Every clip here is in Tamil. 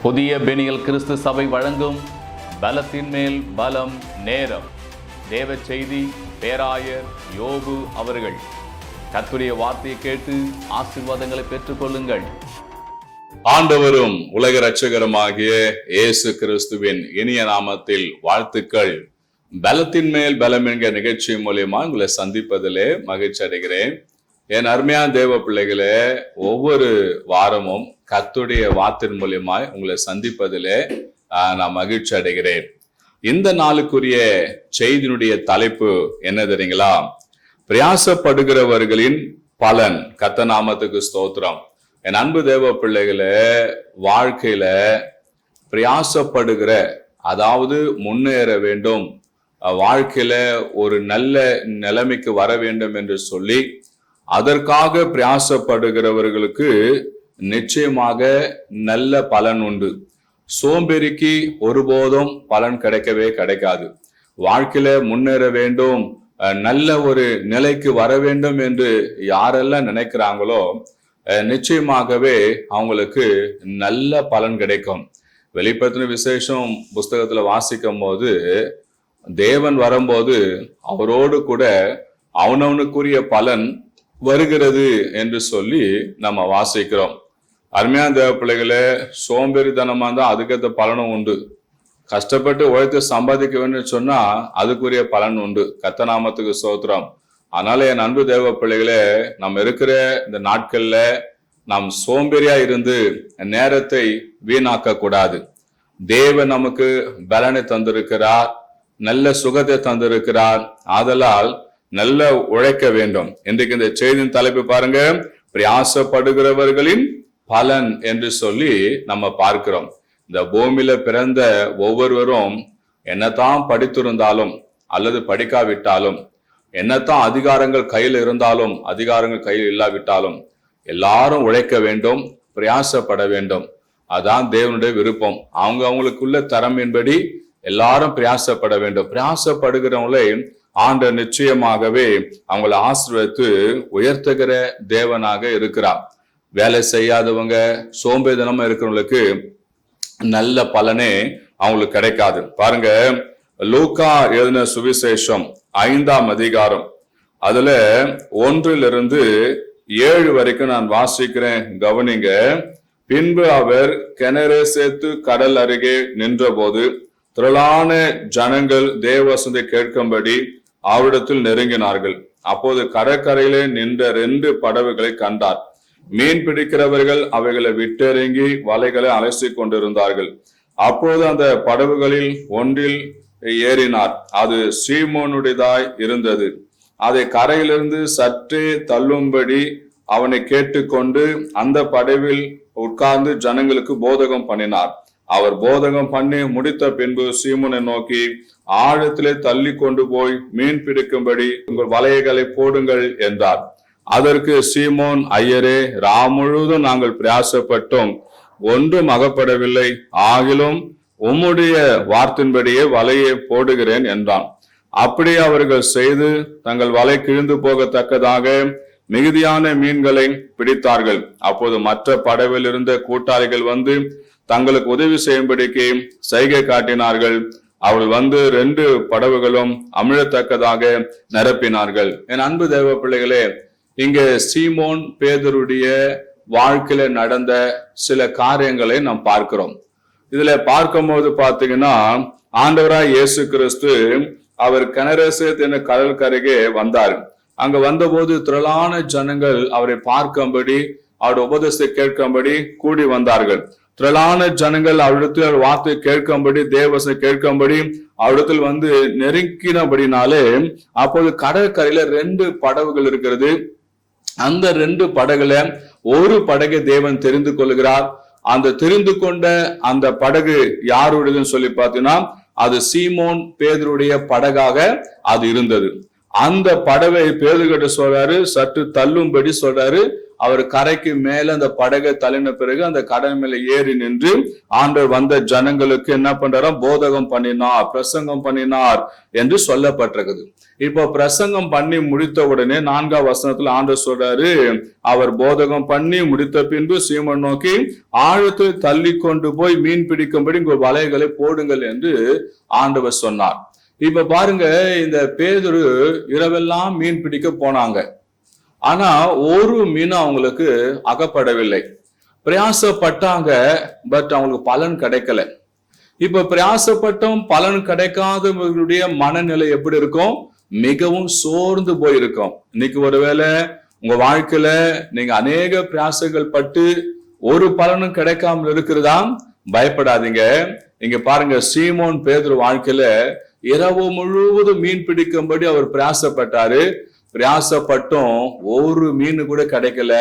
புதிய பெனியல் கிறிஸ்து சபை வழங்கும் பலத்தின் மேல் பலம் நேரம். தேவ செய்தி பேராயர் யோபு அவர்கள். கர்த்தருடைய வார்த்தையை கேட்டு ஆசீர்வாதங்களை பெற்றுக்கொள்ளுங்கள். ஆண்டவரும் உலக இரட்சகருமாகிய இயேசு கிறிஸ்துவின் இனிய நாமத்தில் வாழ்த்துக்கள். பலத்தின் மேல் பலம் என்கிற நிகழ்ச்சி மூலியமா உங்களை சந்திப்பதிலே மகிழ்ச்சி அடைகிறேன். என் அருமையான தேவ பிள்ளைகளே, ஒவ்வொரு வாரமும் கர்த்தருடைய வார்த்தையின் மூலியமாய் உங்களை சந்திப்பதிலே நான் மகிழ்ச்சி அடைகிறேன். இந்த நாளுக்குரிய செய்தியினுடைய தலைப்பு என்ன தெரியுங்களா? பிரயாசப்படுகிறவர்களின் பலன். கர்த்தர் நாமத்துக்கு ஸ்தோத்திரம். என் அன்பு தேவ பிள்ளைகளே, வாழ்க்கையில பிரயாசப்படுகிற, அதாவது முன்னேற வேண்டும், வாழ்க்கையில ஒரு நல்ல நிலைமைக்கு வர வேண்டும் என்று சொல்லி அதற்காக பிரயாசப்படுகிறவர்களுக்கு நிச்சயமாக நல்ல பலன் உண்டு. சோம்பேறிக்கு ஒருபோதும் பலன் கிடைக்கவே கிடைக்காது. வாழ்க்கையில முன்னேற வேண்டும், நல்ல ஒரு நிலைக்கு வர வேண்டும் என்று யாரெல்லாம் நினைக்கிறாங்களோ நிச்சயமாகவே அவங்களுக்கு நல்ல பலன் கிடைக்கும். வெளிப்படுத்தின விசேஷம் புஸ்தகத்துல வாசிக்கும் போது தேவன் வரும்போது அவரோடு கூட அவனவனுக்குரிய பலன் வருகிறது என்று சொல்லி நம்ம வாசிக்கிறோம். அருமையான தேவ பிள்ளைகளே, சோம்பேறித்தனமா தான் அதுக்கேற்ற பலனும் உண்டு. கஷ்டப்பட்டு உழைத்து சம்பாதிக்க வேண்டும் சொன்னா அதுக்குரிய பலன் உண்டு. கர்த்தர் நாமத்துக்கு ஸ்தோத்திரம். அதனால என் அன்பு தேவ பிள்ளைகளே, நம்ம இருக்கிற இந்த நாட்கள்ல நாம் சோம்பேறியா இருந்து நேரத்தை வீணாக்க கூடாது. தேவன் நமக்கு பலனை தந்திருக்கிறார், நல்ல சுகத்தை தந்திருக்கிறார். ஆதலால் நல்ல உழைக்க வேண்டும். இன்றைக்கு இந்த செய்தியின் தலைப்பு பாருங்க, பிரயாசப்படுகிறவர்களின் பலன் என்று சொல்லி நம்ம பார்க்கிறோம். இந்த பூமியில பிறந்த ஒவ்வொருவரும் என்னத்தான் படித்திருந்தாலும் அல்லது படிக்காவிட்டாலும், என்னத்தான் அதிகாரங்கள் கையில் இருந்தாலும் அதிகாரங்கள் கையில் இல்லாவிட்டாலும் எல்லாரும் உழைக்க வேண்டும், பிரயாசப்பட வேண்டும். அதான் தேவனுடைய விருப்பம். அவங்களுக்குள்ள திறமையின்படி எல்லாரும் பிரயாசப்பட வேண்டும். பிரயாசப்படுகிறவங்களை ஆண்டவர் நிச்சயமாகவே அவங்களை ஆசீர்வதித்து உயர்த்துகிற தேவனாக இருக்கிறார். வேலை செய்யாதவங்க, சோம்பேறித்தனமா இருக்கிறவங்களுக்கு நல்ல பலனே அவங்களுக்கு கிடைக்காது. பாருங்க, லூக்கா எழுதின சுவிசேஷம் 5ஆம் அதிகாரம், அதுல 1-7 வரைக்கும் நான் வாசிக்கிறேன், கவனிங்க. பின்பு அவர் கெனரேசேத்து கடல் அருகே நின்ற போது திரளான ஜனங்கள் தேவவசனத்தை கேட்கும்படி அவரிடத்தில் நெருங்கினார்கள். அப்போது கடற்கரையிலே நின்ற 2 படகுகளை கண்டார். மீன் பிடிக்கிறவர்கள் அவைகளை விட்டிறங்கி வலைகளை அலசி கொண்டிருந்தார்கள். அப்போது அந்த படகுகளில் ஒன்றில் ஏறினார். அது சீமோனுடையதாய் இருந்தது. அதை கரையிலிருந்து சற்றே தள்ளும்படி அவனை கேட்டுக்கொண்டு அந்த படவில் உட்கார்ந்து ஜனங்களுக்கு போதகம் பண்ணினார். அவர் போதகம் பண்ணி முடித்த பின்பு சீமோனை நோக்கி, ஆழத்திலே தள்ளி கொண்டு போய் மீன் பிடிக்கும்படி உங்கள் வலைகளை போடுங்கள் என்றார். அதற்கு சீமோன், ஐயரே, முழுவதும் நாங்கள் பிரயாசப்பட்டோம், ஒன்றும் அகப்படவில்லை. ஆகிலும் உம்முடைய வார்த்தையின்படியே வலையை போடுகிறேன் என்றான். அப்படியே அவர்கள் செய்து தங்கள் வலை கிழிந்து போகத்தக்கதாக மிகுதியான மீன்களை பிடித்தார்கள். அப்போது மற்ற படவில் இருந்த கூட்டாளிகள் வந்து தங்களுக்கு உதவி செய்யும்படிக்கு சைகை காட்டினார்கள். அவர்கள் வந்து 2 படகுகளும் அமிழத்தக்கதாக நிரப்பினார்கள். என் அன்பு தேவ பிள்ளைகளே, இங்க சீமோன் பேதுருடைய வாழ்க்கையில நடந்த சில காரியங்களை நாம் பார்க்கிறோம். இதுல பார்க்கும்போது பாத்தீங்கன்னா, ஆண்டவராய் இயேசு கிறிஸ்து அவர் கெனரேசேத் என்ற கடற்கரைக்கே வந்தார். அங்க வந்தபோது திரளான ஜனங்கள் அவரை பார்க்கும்படி, அவருடைய உபதேசத்தை கேட்கும்படி கூடி வந்தார்கள். திரளான ஜனங்கள் அவரிடத்தில் வார்த்தை கேட்கும்படி, தேவசனை கேட்கும்படி அவரிடத்தில் வந்து நெருங்கினபடினாலே, அப்போது கடற்கரையில 2 படகுகள் இருக்கிறது. அந்த 2 படகுல ஒரு படகை தேவன் தெரிந்து கொள்கிறார். அந்த தெரிந்து கொண்ட அந்த படகு யாருடையதுன்னு சொல்லி பார்த்தீங்கன்னா, அது சீமோன் பேதுருடைய படகாக அது இருந்தது. அந்த படவை பேதுருகிட்ட சொல்றாரு, சற்று தள்ளும்படி சொல்றாரு. அவர் கரைக்கு மேல அந்த படகை தள்ளின பிறகு அந்த கடல் மேல ஏறி நின்று ஆண்டவர் வந்த ஜனங்களுக்கு என்ன பண்றாராம், போதகம் பண்ணினார், பிரசங்கம் பண்ணினார் என்று சொல்லப்பட்டிருக்குது. இப்போ பிரசங்கம் பண்ணி முடித்த உடனே 4ஆம் வசனத்துல ஆண்டவர் சொல்றாரு, அவர் போதகம் பண்ணி முடித்த பின்பு சீமோன் நோக்கி ஆழத்தில் தள்ளி கொண்டு போய் மீன் பிடிக்கும்படி உங்கள் வலைகளை போடுங்கள் என்று ஆண்டவர் சொன்னார். இப்ப பாருங்க, இந்த பேதுரு இரவெல்லாம் மீன் பிடிக்க போனாங்க. ஆனா ஒரு மீன் அவங்களுக்கு அகப்படவில்லை. பிரயாசப்பட்டாங்க, பட் அவங்களுக்கு பலன் கிடைக்கல. இப்ப பிரயாசப்பட்டும் பலன் கிடைக்காதவர்களுடைய மனநிலை எப்படி இருக்கும்? மிகவும் சோர்ந்து போயிருக்கும். இன்னைக்கு ஒருவேளை உங்க வாழ்க்கையில நீங்க அநேக பிரயாசங்கள் பட்டு ஒரு பலனும் கிடைக்காமல் இருக்கிறதா? பயப்படாதீங்க. இங்க பாருங்க, சீமோன் பேதுரு வாழ்க்கையில இரவு முழுவதும் மீன் பிடிக்கும்படி அவர் பிரயாசப்பட்டாரு. பிரயாசப்பட்டும் ஒரு மீன் கூட கிடைக்கல,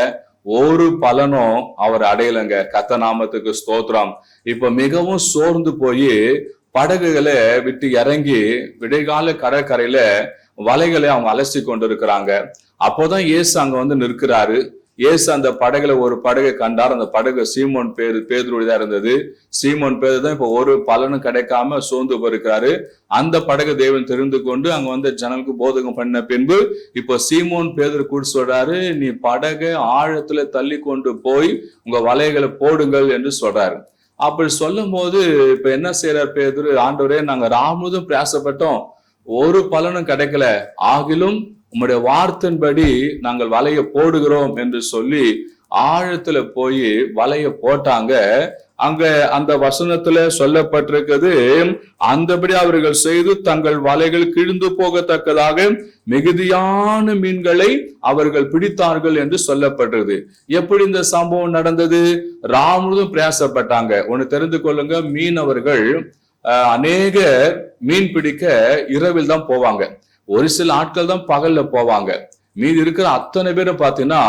ஒரு பலனும் அவர் அடையலைங்க. கர்த்தர் நாமத்துக்கு ஸ்தோத்திரம். இப்ப மிகவும் சோர்ந்து போய் படகுகளை விட்டு இறங்கி விடைகால கடற்கரையில வலைகளை அவங்க அலசி கொண்டு இருக்கிறாங்க. அப்போதான் இயேசு அங்க வந்து நிற்கிறாரு. இயேசு அந்த படகுல ஒரு படகை கண்டார். அந்த படகு சீமோன் பேதுருதான் இருந்தது. சீமோன் பேதுரு தான் இப்ப ஒரு பலனும் கிடைக்காம சோர்ந்து போயிருக்கிறாரு. அந்த படகு தேவன் தெரிந்து கொண்டு அங்க வந்து ஜனங்களுக்கு போதகம் பண்ண பின்பு இப்போ சீமோன் பேதுரு கூட சொல்றாரு, நீ படகை ஆழத்துல தள்ளி கொண்டு போய் உங்க வலைகளை போடுங்கள் என்று சொல்றாரு. அப்படி சொல்லும் போது இப்ப என்ன செய்யறார் பேதுரு, ஆண்டவரே நாங்க ராமுதும் பிரயாசப்பட்டோம், ஒரு பலனும் கிடைக்கல, ஆகிலும் உம்முடைய வார்த்தையின்படி நாங்கள் வலைய போடுகிறோம் என்று சொல்லி ஆழத்துல போய் வலைய போட்டாங்க. அங்க அந்த வசனத்துல சொல்லப்பட்டிருக்கிறது, அந்தபடி அவர்கள் செய்து தங்கள் வலைகள் கிழிந்து போகத்தக்கதாக மிகுதியான மீன்களை அவர்கள் பிடித்தார்கள் என்று சொல்லப்பட்டது. எப்படி இந்த சம்பவம் நடந்தது? ராமுதும் பிரயாசப்பட்டாங்க. ஒன்னு தெரிந்து கொள்ளுங்க, மீனவர்கள் அநேக மீன் பிடிக்க இரவில் தான் போவாங்க. ஒரு சில ஆட்கள் தான் பகல்ல போவாங்க. மீதி இருக்கிற அத்தனை பேரும் பாத்தீங்கன்னா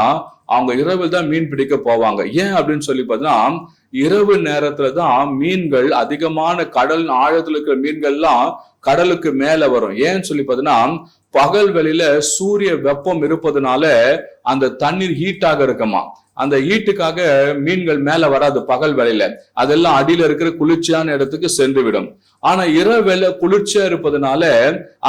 அவங்க இரவில் தான் மீன் பிடிக்க போவாங்க. ஏன் அப்படின்னு சொல்லி பார்த்தீங்கன்னா, இரவு நேரத்துல தான் மீன்கள் அதிகமான கடல் ஆழத்துல இருக்கிற மீன்கள்லாம் கடலுக்கு மேல வரும். ஏன்னு சொல்லி பார்த்தீங்கன்னா, பகல் வெளியில சூரிய வெப்பம் இருப்பதுனால அந்த தண்ணீர் ஹீட்டாக இருக்குமா. அந்த ஹீட்டுக்காக மீன்கள் மேல வராது பகல் வேளையில, அதெல்லாம் அடியில இருக்கிற குளிர்ச்சியான இடத்துக்கு சென்று விடும். ஆனா இரவு வேலை குளிர்ச்சியா இருப்பதுனால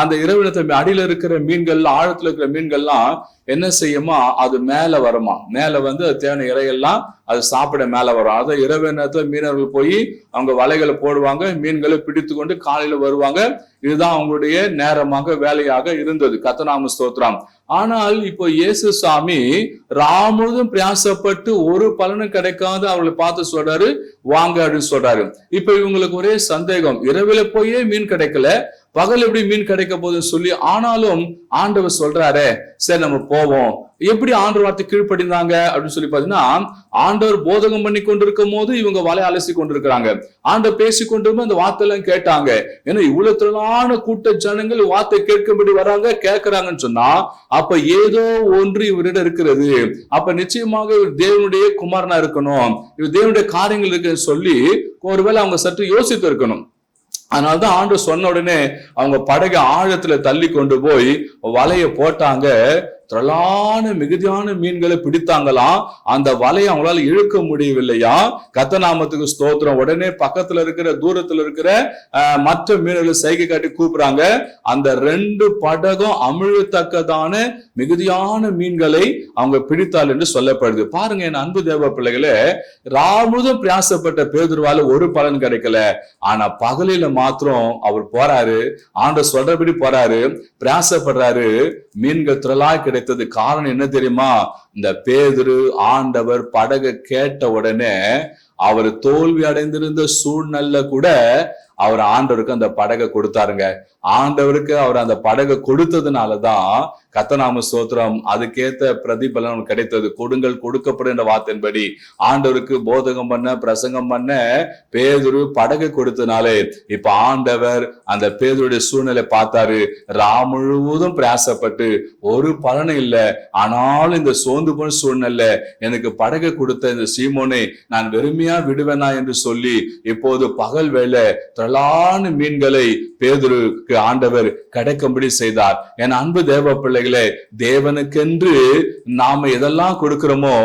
அந்த இரவு அடியில இருக்கிற மீன்கள், ஆழத்துல இருக்கிற மீன்கள்லாம் என்ன செய்யுமா, அது மேல வருமா. மேல வந்து அது தேவையான இறையெல்லாம் அது சாப்பிட மேல வரும். அதை இரவு நேரத்துல மீனவர்கள் போய் அவங்க வலைகளை போடுவாங்க, மீன்களை பிடித்து கொண்டு காலையில வருவாங்க. இதுதான் அவங்களுடைய நேரமாக வேலையாக இருந்தது. கர்த்தர் நாம ஸ்தோத்திரம். ஆனால் இப்போ இயேசு சாமி ராமுதும் பிரயாசப்பட்டு ஒரு பலனும் கிடைக்காத அவங்களை பார்த்து சொல்றாரு, வாங்க அப்படின்னு சொல்றாரு. இப்ப இவங்களுக்கு ஒரே சந்தேகம், இரவில போயே மீன் கிடைக்கல, பகல் எப்படி மீன் கிடைக்க போகுதுன்னு சொல்லி, ஆனாலும் ஆண்டவர் சொல்றாரு, சரி நம்ம போவோம். எப்படி ஆண்டவர் வார்த்தை கீழ்ப்படிந்தாங்க அப்படின்னு சொல்லி பாத்தீங்கன்னா, ஆண்டவர் போதகம் பண்ணி கொண்டிருக்கும் போது இவங்க வலை அலசி கொண்டிருக்கிறாங்க. ஆண்டவர் பேசி கொண்டிருக்கும் அந்த வார்த்தை எல்லாம் கேட்டாங்க. ஏன்னா இவ்வளவு திரளான கூட்ட ஜனங்கள் வார்த்தை கேட்கும்படி வராங்க, கேட்கிறாங்கன்னு சொன்னா அப்ப ஏதோ ஒன்று இவரிடம் இருக்கிறது. அப்ப நிச்சயமாக இவர் தேவனுடைய குமாரனா இருக்கணும், இவர் தேவனுடைய காரியங்கள் இருக்குன்னு சொல்லி ஒருவேளை அவங்க சற்று யோசித்து இருக்கணும். அதனாலதான் ஆண்டவர் சொன்ன உடனே அவங்க படகை ஆழத்துல தள்ளி கொண்டு போய் வலைய போட்டாங்க. திரளான மிகுதியான மீன்களை பிடித்தாங்களாம். அந்த வலையை அவங்களால இழுக்க முடியவில்லையா. கர்த்தர் நாமத்துக்கு ஸ்தோத்திரம். உடனே பக்கத்துல இருக்கிற தூரத்துல இருக்கிற மற்ற மீன்களை சைகை காட்டி கூப்பிடுறாங்க. அந்த 2 படகும் அமிழத்தக்கதான மிகுதியான மீன்களை அவங்க பிடித்தாள் என்று சொல்லப்படுது. பாருங்க என் அன்பு தேவ பிள்ளைகளே, ராமுதும் பிரயாசப்பட்ட பேதுருவால ஒரு பலன் கிடைக்கல. ஆனா பகலில மாத்திரம் அவர் போறாரு, ஆண்டவர் சொல்றபடி போறாரு, பிரயாசப்படுறாரு, மீன்கள் திரளாய் கிடைத்தது. காரணம் என்ன தெரியுமா? இந்த பேதுரு ஆண்டவர் படகை கேட்ட உடனே அவர் தோல்வி அடைந்திருந்த சூழ்நிலை கூட அவர் ஆண்டவருக்கு அந்த படகை கொடுத்தாருங்க. ஆண்டவருக்கு அவர் அந்த படகை கொடுத்ததுனாலதான் கர்த்தர் நாம ஸ்தோத்திரம், அதுக்கேத்த பிரதிபலன் கிடைத்தது. கொடுங்கள் கொடுக்கப்படுகின்ற வார்த்தையின்படி ஆண்டவருக்கு போதகம் பண்ண பிரசங்கம் பண்ண பேதுரு படகை கொடுத்தனாலே இப்ப ஆண்டவர் அந்த பேதுருடைய சூழ்நிலை பார்த்தாரு. முழுவதும் பிரயாசப்பட்டு ஒரு பலனும் இல்லை, ஆனாலும் இந்த சோர்ந்து போன சூழ்நிலை எனக்கு படகை கொடுத்த இந்த சீமோனை நான் வெறுமையா விடுவேனா என்று சொல்லி இப்போது பகல் வேளை திரளான மீன்களை பேதுருக்கு ஆண்டவர் கிடைக்கும்படி செய்தார். என் அன்பு தேவ பிள்ளைகள், பிள்ளைகளே, தேவனுக்கென்று நாம எதெல்லாம் கொடுக்கிறோமோ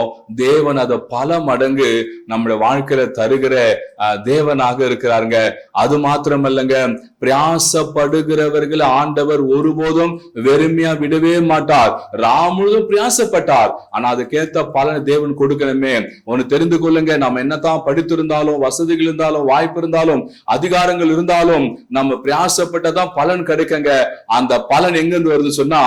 தேவன் அதை பல மடங்கு நம்முடைய வாழ்க்கையில தருகிற தேவனாக இருக்கிறாருங்க. அது மாத்திரமல்லங்க, பிரயாசப்படுகிறவர்கள் ஆண்டவர் ஒருபோதும் வெறுமையா விடவே மாட்டார். முழுதும் பிரயாசப்பட்டார், ஆனா அதுக்கேத்த பலன் தேவன் கொடுக்கணுமே. ஒன்னு தெரிந்து கொள்ளுங்க, நம்ம என்னதான் படித்திருந்தாலும், வசதிகள் இருந்தாலும், வாய்ப்பு இருந்தாலும், அதிகாரங்கள் இருந்தாலும், நம்ம பிரயாசப்பட்டதான் பலன் கிடைக்குங்க. அந்த பலன் எங்க இருந்து வருது சொன்னா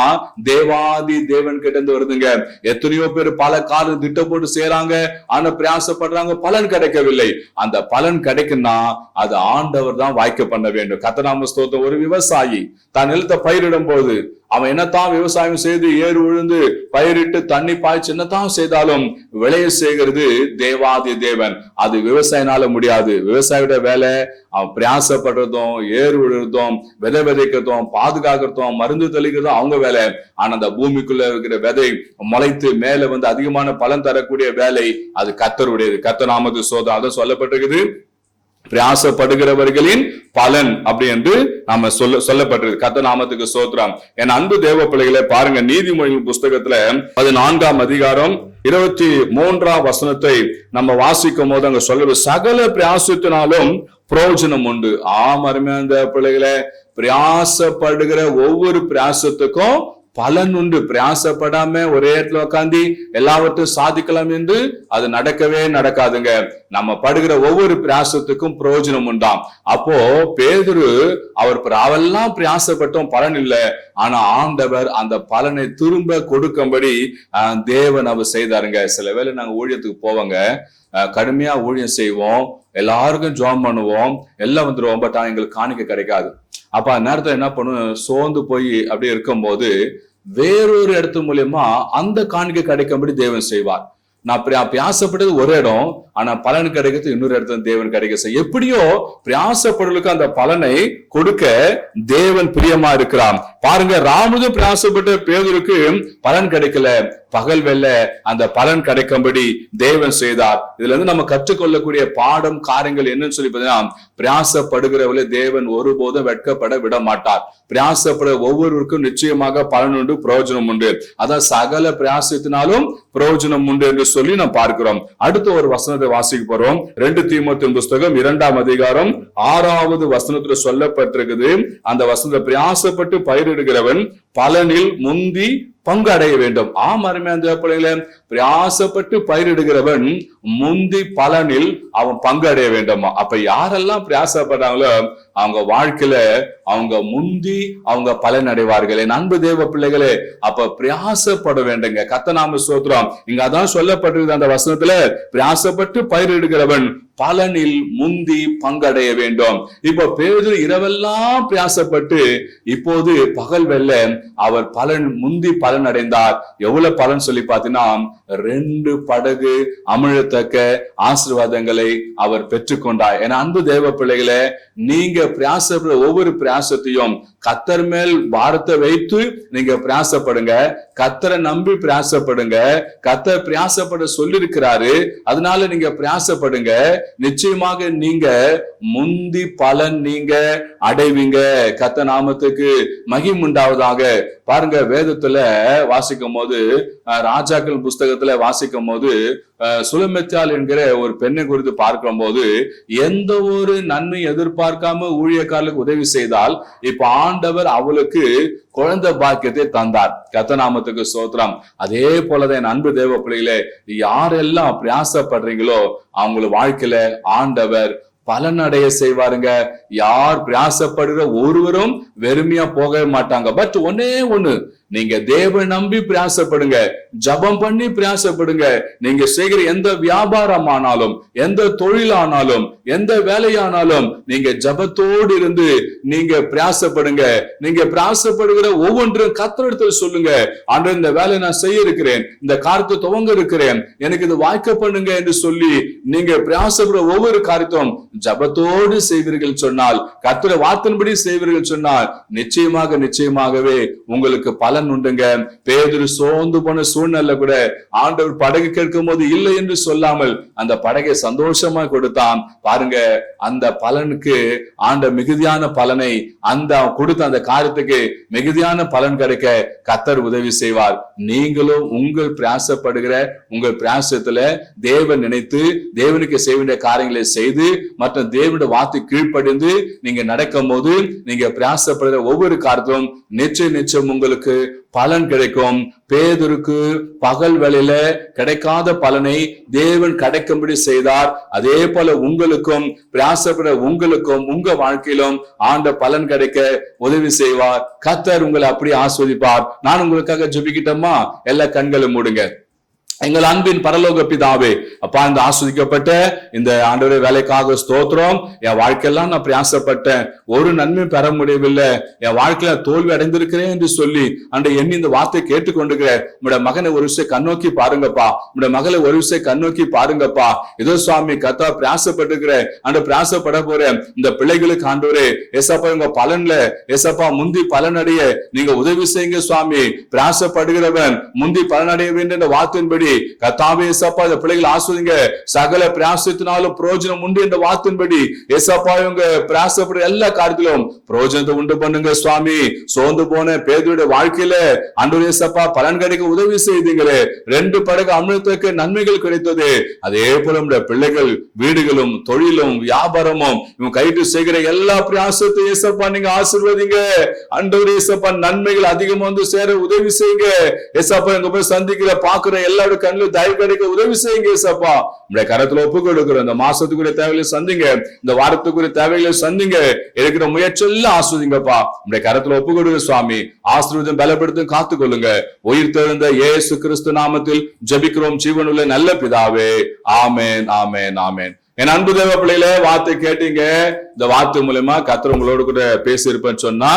தேவாதி தேவன் கிட்ட இருந்து வருதுங்க. எத்தனையோ பேர் பல காலம் திட்டம் போட்டு செய்யறாங்க, ஆனா பிரயாசப்படுறாங்க, பலன் கிடைக்கவில்லை. அந்த பலன் கிடைக்கும்னா அது ஆண்டவர் தான் வாய்க்க பண்ண வேண்டும். கர்த்தநாம ஸ்தோத்திரம். ஒரு விவசாயி தான் நிலத்தை பயிரிடும் போது அவன் என்னத்தான் விவசாயம் செய்து ஏறு விழுந்து பயிரிட்டு தண்ணி பாய்ச்சி என்னத்தான் செய்தாலும் விளைய செய்கிறது தேவாதி தேவன். அது விவசாயினால முடியாது. விவசாயியோட வேலை அவன் பிரயாசப்படுறதும், ஏறு விழுறதும், விதை விதைக்கிறதும், பாதுகாக்கிறதும், மருந்து தெளிக்கிறதும் அவங்க வேலை. ஆனா அந்த பூமிக்குள்ள இருக்கிற விதை முளைத்து மேல வந்து அதிகமான பலன் தரக்கூடிய வேலை அது கர்த்தருடையது. கர்த்தர் நாமத்துக்கு ஸ்தோத்திரம். அதான் சொல்லப்பட்டிருக்குது, பிரயாசப்படுகிறவர்களின் பலன் அப்படி என்று நாம சொல்லப்பட்டிருக்கு. கர்த்தர் நாமத்துக்கு ஸ்தோத்திரம். என் அன்பு தேவ பிள்ளைகளை பாருங்க, நீதிமொழிகள் புஸ்தகத்துல 14ஆம் அதிகாரம் 23ஆம் வசனத்தை நம்ம வாசிக்கும் போது அங்க சொல்ல, சகல பிரயாசத்தினாலும் பிரயோஜனம் உண்டு. அருமையான தேவ பிள்ளைகளை, பிரயாசப்படுகிற ஒவ்வொரு பிரயாசத்துக்கும் பலன் உண்டு. பிரயாசப்படாம ஒரே இடத்துல உட்காந்து எல்லாவற்றையும் சாதிக்கலாம் என்று அது நடக்கவே நடக்காதுங்க. நம்ம படுகிற ஒவ்வொரு பிரயாசத்துக்கும் பிரயோஜனம் உண்டாம். அப்போ பேதுரு அவெல்லாம் பிரயாசப்பட்டோம், பலன் இல்லை. ஆனா ஆண்டவர் அந்த பலனை திரும்ப கொடுக்கும்படி தேவன் அவர் செய்தாருங்க. சில வேளை நாங்க ஊழியத்துக்கு போவாங்க, கடுமையா ஊழியம் செய்வோம், எல்லாருக்கும் ஜெபம் பண்ணுவோம், எல்லாம் வந்துருவோம். பட் எங்களுக்கு காணிக்க கிடைக்காது. அப்ப அந்த நேரத்துல என்ன பண்ணுவோம், சோர்ந்து போய் அப்படியே இருக்கும் போது வேறொரு இடத்து மூலியமா அந்த காணிக்கை கிடைக்கும்படி தேவன் செய்வார். நான் பிரயாசப்பட்டது ஒரு இடம், ஆனா பலன் கிடைக்கிறது இன்னொரு இடத்துல தேவன் கிடைக்க செய்ய. எப்படியோ பிரயாசப்படுறதுக்கு அந்த பலனை கொடுக்க தேவன் பிரியமா இருக்கிறான். பாருங்க, ராமுதும் பிரயாசப்பட்ட பேதுருக்கு பலன் கிடைக்கல, பகல் வெள்ள அந்த பலன் கிடைக்கும்படி தேவன் செய்தார். இதுல இருந்து நம்ம கற்றுக்கொள்ளக்கூடிய பாடம் காரியங்கள் என்னன்னு சொல்லி பார்த்தீங்கன்னா, பிரயாசப்படுகிறவளை தேவன் ஒருபோதும் வெட்கப்பட விட மாட்டார். பிரயாசப்பட ஒவ்வொருவருக்கும் நிச்சயமாக பலன் உண்டு, பிரயோஜனம் உண்டு. அதான் சகல பிரயாசத்தினாலும் பிரயோஜனம் உண்டு என்று சொல்லி நாம் பார்க்கிறோம். அடுத்த ஒரு வசனத்தை வாசிக்க போறோம். 2 தீமோத்தேயு புஸ்தகம் 2ஆம் அதிகாரம் 6வது வசனத்துல சொல்லப்பட்டிருக்குது. அந்த வசனத்தை, பிரயாசப்பட்டு பயிரிடுகிறவன் பலனில் முந்தி பங்கு அடைய வேண்டும். அருமையான தேவ பிள்ளைகளே, பிரயாசப்பட்டு பயிரிடுகிறவன் முந்தி பலனில் அவன் பங்கு அடைய வேண்டுமா? அப்ப யாரெல்லாம் பிரயாசப்படுறாங்களோ அவங்க வாழ்க்கையில அவங்க முந்தி அவங்க பலன் அடைவார்கள். என் அன்பு தேவ பிள்ளைகளே, அப்ப பிரயாசப்பட வேண்டுங்க. கர்த்தர் நாம ஸ்தோத்திரம். இங்க அதான் சொல்லப்பட்டிருக்கு அந்த வசனத்துல, பிரயாசப்பட்டு பயிரிடுகிறவன் பலனில் முந்தி பங்கடைய வேண்டும். இப்ப பேதுரு இரவெல்லாம் பிரயாசப்பட்டு இப்போது பகல் வெள்ள அவர் முந்தி பலன் அடைந்தார். எவ்வளவு பலன் சொல்லி பார்த்தீங்கன்னா, 2 படகு அமிழத்தக்க ஆசீர்வாதங்களை அவர் பெற்றுக்கொண்டார். என அன்பு தேவ பிள்ளைகளே, நீங்க பிரயாசப்படுற ஒவ்வொரு பிரயாசத்தையும் கர்த்தர் மேல் பாரத்தை வைத்து நீங்க பிரயாசப்படுங்க. கர்த்தரை நம்பி பிரயாசப்படுங்க. கர்த்தர் பிரயாசப்பட சொல்லி இருக்கிறாரு, அதனால நீங்க பிரயாசப்படுங்க. நிச்சயமாக நீங்க முந்தி பலன் நீங்க அடைவீங்க. கர்த்தர் நாமத்துக்கு மகிமை உண்டாவதாக. பாருங்க, வேதத்துல வாசிக்கும் போது, ராஜாக்கள் புஸ்தகத்துல வாசிக்கும் போது, சுலமெத்தாள் என்கிற ஒரு பெண்ணை குறித்து பார்க்கும் போது, எந்த ஒரு நன்மை எதிர்பார்க்காம ஊழியக்காரர்களுக்கு உதவி செய்தால் இப்ப ஆண்டவர் அவளுக்கு குழந்தை பாக்கியத்தை தந்தார். கர்த்தர் நாமத்துக்கு ஸ்தோத்திரம். அதே போலதான் என் அன்பு தேவ பிள்ளைகளே, யாரெல்லாம் பிரயாசப்படுறீங்களோ அவங்கள வாழ்க்கையில ஆண்டவர் பலன் அடைய செய்வாருங்க. யார் பிரயாசப்படுகிற ஒருவரும் வெறுமையா போகவே மாட்டாங்க. பட் ஒன்னே ஒண்ணு, நீங்க தேவ நம்பி பிரயாசப்படுங்க, ஜபம் பண்ணி பிரயாசப்படுங்க. நீங்க செய்கிற எந்த வியாபாரம் ஆனாலும், எந்த தொழிலானாலும், எந்த வேலையானாலும் நீங்க ஜபத்தோடு இருந்து நீங்க பிரயாசப்படுங்க. நீங்க பிரயாசப்படுகிற ஒவ்வொன்றும் கர்த்தரிடத்தில் சொல்லுங்க, ஆண்டவரே இந்த வேலையை நான் செய்ய இருக்கிறேன், இந்த காரியத்தை துவங்க இருக்கிறேன், எனக்கு இது வாய்க்க பண்ணுங்க என்று சொல்லி நீங்க பிரயாசப்படுற ஒவ்வொரு காரியத்தும் ஜபத்தோடு செய்வீர்கள் சொன்னால், கர்த்தருடைய வார்த்தையின்படி செய்வீர்கள் சொன்னால், நிச்சயமாகவே உங்களுக்கு பல பலன் உண்டுங்க. பேதுரு சோர்ந்து போன சூழ்நிலை கூட ஆண்டவர் படகு கேட்கும் போது இல்லை என்று சொல்லாமல் அந்த படகை சந்தோஷமா கொடுத்தான். பாருங்க, அந்த பலனுக்கு ஆண்ட மிகுதியான பலனை, அந்த கொடுத்த அந்த காரியத்துக்கு மிகுதியான பலன் கிடைக்க கர்த்தர் உதவி செய்வார். நீங்களும் உங்கள் பிரயாசப்படுகிற உங்கள் பிரயாசத்துல தேவன் நினைத்து தேவனுக்கு செய்ய வேண்டிய காரியங்களை செய்து மற்றும் தேவனுடைய வார்த்தை கீழ்ப்படிந்து நீங்க நடக்கும் போது நீங்க பிரயாசப்படுகிற ஒவ்வொரு காரியத்திலும் நிச்சயம் உங்களுக்கு பலன் கிடைக்கும். பேதுருக்கு பகல் வேளையில கிடைக்காத பலனை தேவன் கிடைக்கும்படி செய்தார். அதே போல உங்களுக்கும் பிரயாசப்பட உங்களுக்கும் உங்க வாழ்க்கையிலும் ஆண்ட பலன் கிடைக்க உதவி செய்வார். கர்த்தர் உங்களை அப்படி ஆஸ்வதிப்பார். நான் உங்களுக்காக ஜெபிக்கட்டுமா? எல்லா கண்களும் மூடுங்க. எங்கள் அன்பின் பரலோக பிதாவே, அப்பா, இந்த ஆஸ்வதிக்கப்பட்ட இந்த ஆண்டவரே வேலைக்காக ஸ்தோத்திரம். என் வாழ்க்கையெல்லாம் நான் பிரயாசப்பட்டேன், ஒரு நன்மையும் பெற முடியவில்லை, என் வாழ்க்கையில தோல்வி அடைந்திருக்கிறேன் என்று சொல்லி அன்றை எண்ணி இந்த வார்த்தை கேட்டுக்கொண்டுக்கிறேன். உங்களுடைய மகனை ஒரு விஷயம் கண்ணோக்கி பாருங்கப்பா, உங்களுடைய மகளை ஒரு விஷயம் கண்ணோக்கி பாருங்கப்பா. ஏதோ சுவாமி கத்தா பிரயாசப்பட்டுக்கிறேன், அந்த பிரயாசப்பட போறேன் இந்த பிள்ளைகளுக்கு ஆண்டவரே ஏசப்பா உங்க பலன்ல ஏசப்பா முந்தி பலனடைய நீங்க உதவி செய்யுங்க சுவாமி. பிரயாசப்படுகிறவன் முந்தி பலனடைய வேண்டும் என்ற வார்த்தையின்படி கர்த்தாவே ஏசப்பா இந்த பிள்ளைகள் ஆஸ்வதிங்க. சகல பிரயாசத்தினாலும் பிரயோஜனம் உண்டு என்ற வார்த்தையின்படி ஏசப்பா இவங்க பிரயாசப்படுற எல்லா காரியத்திலும் பிரயோஜனத்தை உண்டு பண்ணுங்க சுவாமி. சோர்ந்து போன பேதுருடைய வாழ்க்கையில ஆண்டவரே ஏசப்பா பலன் கிடைக்க உதவி செய்தீங்களே. 2 படகு அமிழ்த்தக்க நன்மைகள் கிடைத்தது. அதே போல நம்முடைய பிள்ளைகள் வீடுகளும் தொழிலும் வியாபாரமும் இவங்க கைட்டு செய்கிற எல்லா பிரயாசத்தையும் ஏசப்பா நீங்க ஆசீர்வதிங்க. ஆண்டவரே ஏசப்பா நன்மைகள் அதிகமா வந்து சேர உதவி செய்யுங்க. ஏசப்பா எங்க போய் சந்திக்கிற பாக்குற எல்லா கண்ணில் தயவு கிடைக்க உதவி செய்யுங்க ஏசப்பா. நம்முடைய கரத்துல ஒப்பு கொடுக்கிறோம். இந்த மாசத்துக்குரிய தேவைகளை சந்திங்க, இந்த வாரத்துக்குரிய தேவைகளை சந்திங்க, இருக்கிற முயற்சி எல்லாம் ஆஸ்வதிங்கப்பா. நம்முடைய கரத்துல ஒப்பு கொடுங்க சுவாமி. ஆசீர்வாதம் பலப்படுத்தும் காத்துக்கொள்ளுங்க. உயிர் தெழுந்த இயேசு கிறிஸ்து நாமத்தில் ஜெபிக்கிறோம் ஜீவனுள்ள நல்ல பிதாவே. ஆமென், ஆமென், ஆமென். என் அன்பு தேவ பிள்ளைகளே, வார்த்தை கேட்டீங்க. இந்த வார்த்தை மூலமா கர்த்தர் உங்களோடு கூட பேசி இருப்பேன்னு சொன்னா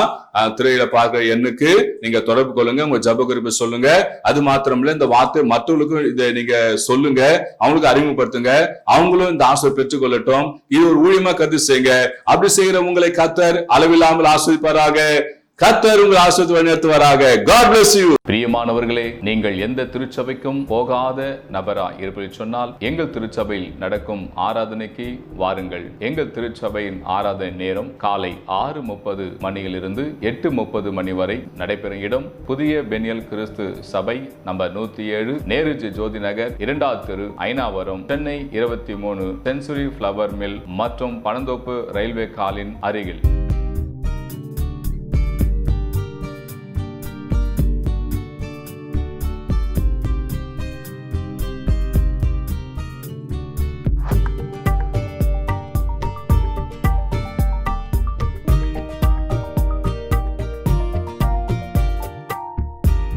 திரையில பார்க்கிற எண்ணுக்கு நீங்க தொடர்பு கொள்ளுங்க, உங்க ஜெப குறிப்பை சொல்லுங்க. அது மாத்திரமில்ல, இந்த வார்த்தை மற்றவர்களுக்கும் இதை நீங்க சொல்லுங்க, அவங்களுக்கு அறிமுகப்படுத்துங்க, அவங்களும் இந்த ஆசை பெற்றுக் கொள்ளட்டும். இது ஒரு ஊழியமா கருத்து செய்யுங்க. அப்படி செய்கிற உங்களை கர்த்தர் அளவில்லாமல் ஆஸ்வதிப்பாராக. கர்த்தர் உங்களை ஆசீர்வதிப்பாராக. God bless you. பிரியமானவர்களே, நீங்கள் எந்த திருச்சபைக்கும் போகாத நபராய் இருப்பதை சொன்னால் எங்கள் திருச்சபையில் நடக்கும் ஆராதனைக்கு வாருங்கள். எங்கள் திருச்சபையின் ஆராதனை நேரம் காலை 6:30 மணியிலிருந்து 8:30 மணி வரை நடைபெறும் இடம் புதிய பெனியல் கிறிஸ்து சபை, நம்பர் 107, நேருஜி ஜோதி நகர், 2வது தெரு, Ayanavaram, Chennai 23, century flower mill மற்றும் பனந்தோப்பு ரயில்வே காலின் அருகில்.